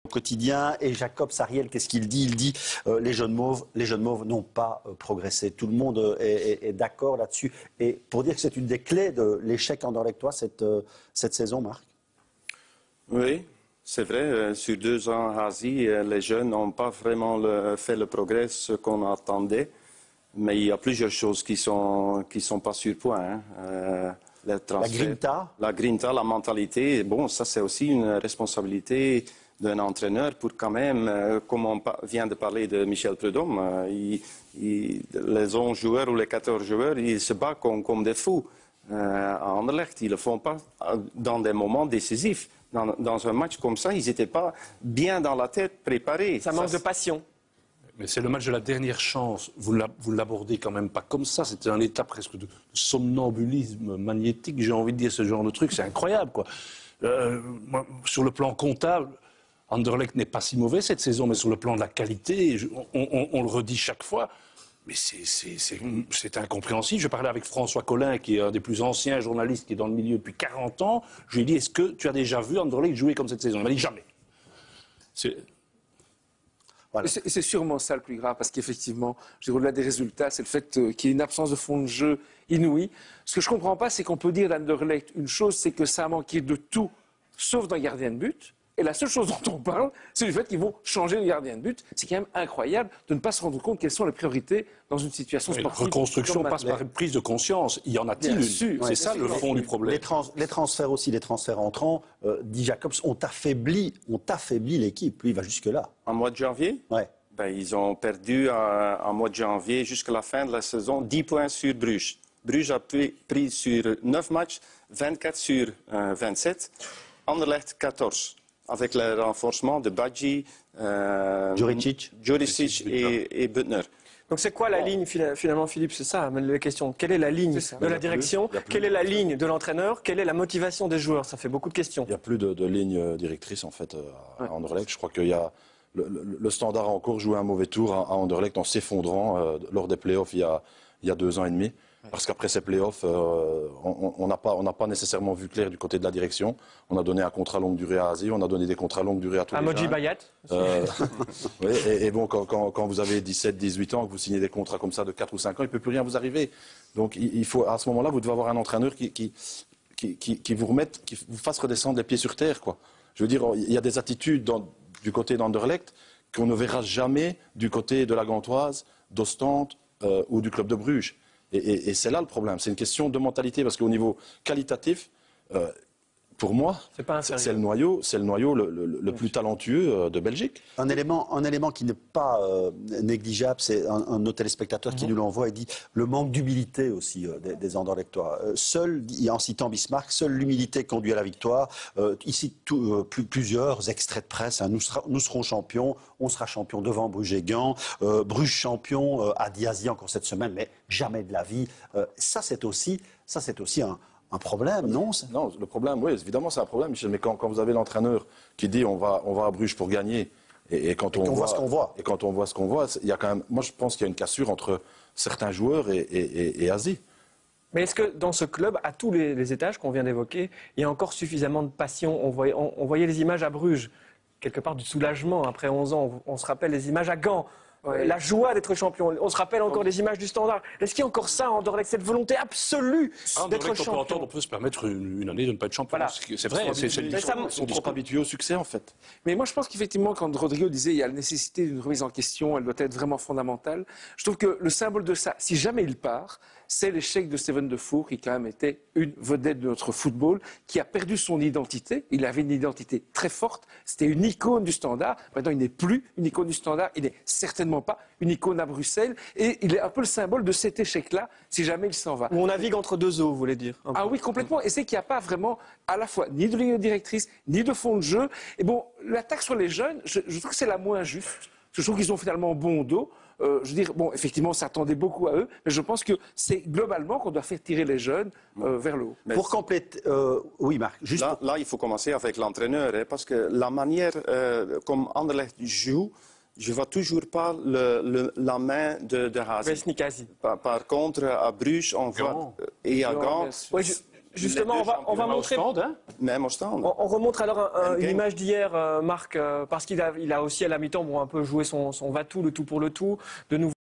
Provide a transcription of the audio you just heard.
quotidien. Et Jacob Sariel, qu'est-ce qu'il dit? Il dit les jeunes mauves n'ont pas progressé. Tout le monde est d'accord là-dessus. Et pour dire que c'est une des clés de l'échec anderlechtois cette saison, Marc. Oui, c'est vrai. Sur 2 ans à Asie, les jeunes n'ont pas vraiment fait le progrès qu'on attendait. Mais il y a plusieurs choses qui sont pas sur point. Hein. La grinta. La grinta, la mentalité. Bon, ça c'est aussi une responsabilité d'un entraîneur pour quand même, comme on vient de parler de Michel Prudhomme, les 11 joueurs ou les 14 joueurs, ils se battent comme des fous à Anderlecht. Ils ne le font pas dans des moments décisifs. Dans un match comme ça, ils n'étaient pas bien dans la tête, préparés. Ça manque de passion. Mais c'est le match de la dernière chance. Vous l'abordez quand même pas comme ça. C'était un état presque de somnambulisme magnétique, j'ai envie de dire, ce genre de truc. C'est incroyable, quoi. Moi, sur le plan comptable, Anderlecht n'est pas si mauvais cette saison, mais sur le plan de la qualité, on le redit chaque fois. Mais c'est incompréhensible. Je parlais avec François Collin, qui est un des plus anciens journalistes, qui est dans le milieu depuis 40 ans. Je lui ai dit, est-ce que tu as déjà vu Anderlecht jouer comme cette saison? Il m'a dit, jamais. Voilà. C'est sûrement ça le plus grave, parce qu'effectivement, au-delà des résultats, c'est le fait qu'il y ait une absence de fond de jeu inouïe. Ce que je ne comprends pas, c'est qu'on peut dire d'Anderlecht une chose, c'est que ça a manqué de tout, sauf d'un gardien de but. Et la seule chose dont on parle, c'est du fait qu'ils vont changer de gardien de but. C'est quand même incroyable de ne pas se rendre compte quelles sont les priorités dans une situation sportive. La reconstruction passe par une prise de conscience. Y en a-t-il une? C'est ça le fond du problème. Les transferts aussi, les transferts entrants, dit Jacobs, ont affaibli l'équipe. Lui, il va jusque-là. En mois de janvier? Ouais. Ils ont perdu en mois de janvier jusqu'à la fin de la saison 10 points sur Bruges. Bruges a pris sur 9 matchs, 24 sur 27. Anderlecht 14. Avec le renforcement de Badji, Juricic et Butner. Donc c'est quoi la ligne finalement, Philippe? C'est ça la question. Quelle est la ligne de la direction? Quelle est la ligne de l'entraîneur? Quelle est la motivation des joueurs? Ça fait beaucoup de questions. Il n'y a plus de ligne directrice en fait à Anderlecht. Je crois qu'il y a le Standard a encore joué un mauvais tour à Anderlecht en s'effondrant lors des playoffs il y a 2 ans et demi. Parce qu'après ces playoffs, on n'a pas nécessairement vu clair du côté de la direction. On a donné un contrat longue durée à Asie, on a donné des contrats longue durée à tous les Moji Bayat. Oui, et bon, quand vous avez 17, 18 ans, que vous signez des contrats comme ça de 4 ou 5 ans, il ne peut plus rien vous arriver. Donc il faut, à ce moment-là, vous devez avoir un entraîneur qui vous fasse redescendre les pieds sur terre, quoi. Je veux dire, il y a des attitudes du côté d'Anderlecht qu'on ne verra jamais du côté de la Gantoise, d'Ostende ou du club de Bruges. Et c'est là le problème. C'est une question de mentalité, parce qu'au niveau qualitatif, pour moi, c'est le noyau le plus talentueux de Belgique. Un élément qui n'est pas négligeable, c'est un de nos téléspectateurs qui nous l'envoie et dit le manque d'humilité aussi des Anderlechtois. En citant Bismarck, seule l'humilité conduit à la victoire. Ici, plusieurs extraits de presse. Hein, nous serons champions, on sera champion devant Bruges et Gand. Bruges champion à Diazy encore cette semaine, mais jamais de la vie. Ça, c'est aussi un problème, non? Non, le problème, oui, évidemment, c'est un problème, Michel. Mais quand vous avez l'entraîneur qui dit on va à Bruges pour gagner, et quand on voit ce qu'on voit, et quand on voit ce qu'on voit, il y a quand même, moi je pense qu'il y a une cassure entre certains joueurs et Asie. Mais est-ce que dans ce club, à tous les étages qu'on vient d'évoquer, il y a encore suffisamment de passion? On voyait les images à Bruges, quelque part du soulagement après 11 ans. On se rappelle les images à Gand. La joie d'être champion. On se rappelle encore des images du Standard. Est-ce qu'il y a encore ça en Anderlecht, cette volonté absolue d'être champion? On peut se permettre une année de ne pas être champion. Voilà. C'est vrai. Ils sont trop habitués au succès, en fait. Mais moi, je pense qu'effectivement, quand Rodrigo disait qu'il y a la nécessité d'une remise en question, elle doit être vraiment fondamentale, je trouve que le symbole de ça, si jamais il part, c'est l'échec de Steven Defour, qui quand même était une vedette de notre football, qui a perdu son identité. Il avait une identité très forte. C'était une icône du Standard. Maintenant, il n'est plus une icône du Standard. Il n'est certainement pas une icône à Bruxelles. Et il est un peu le symbole de cet échec-là, si jamais il s'en va. Où on navigue entre deux eaux, vous voulez dire? Ah oui, complètement. Et c'est qu'il n'y a pas vraiment, à la fois, ni de ligne directrice, ni de fond de jeu. Et bon, l'attaque sur les jeunes, je trouve que c'est la moins juste. Je trouve qu'ils ont finalement bon dos. Je veux dire, bon, effectivement, on s'attendait beaucoup à eux, mais je pense que c'est globalement qu'on doit faire tirer les jeunes vers le haut. Mais pour compléter, oui, Marc. Juste là, il faut commencer avec l'entraîneur, hein, parce que la manière comme Anderlecht joue, je ne vois toujours pas la main de Hazi. Vesnik Hazi. Par contre, à Bruges, on voit et à Gand. Justement, on va montrer. Même au stand. On remontre alors une game. image d'hier, Marc, parce qu'il a aussi à la mi-temps un peu joué son va-tout, le tout pour le tout. De nouveau.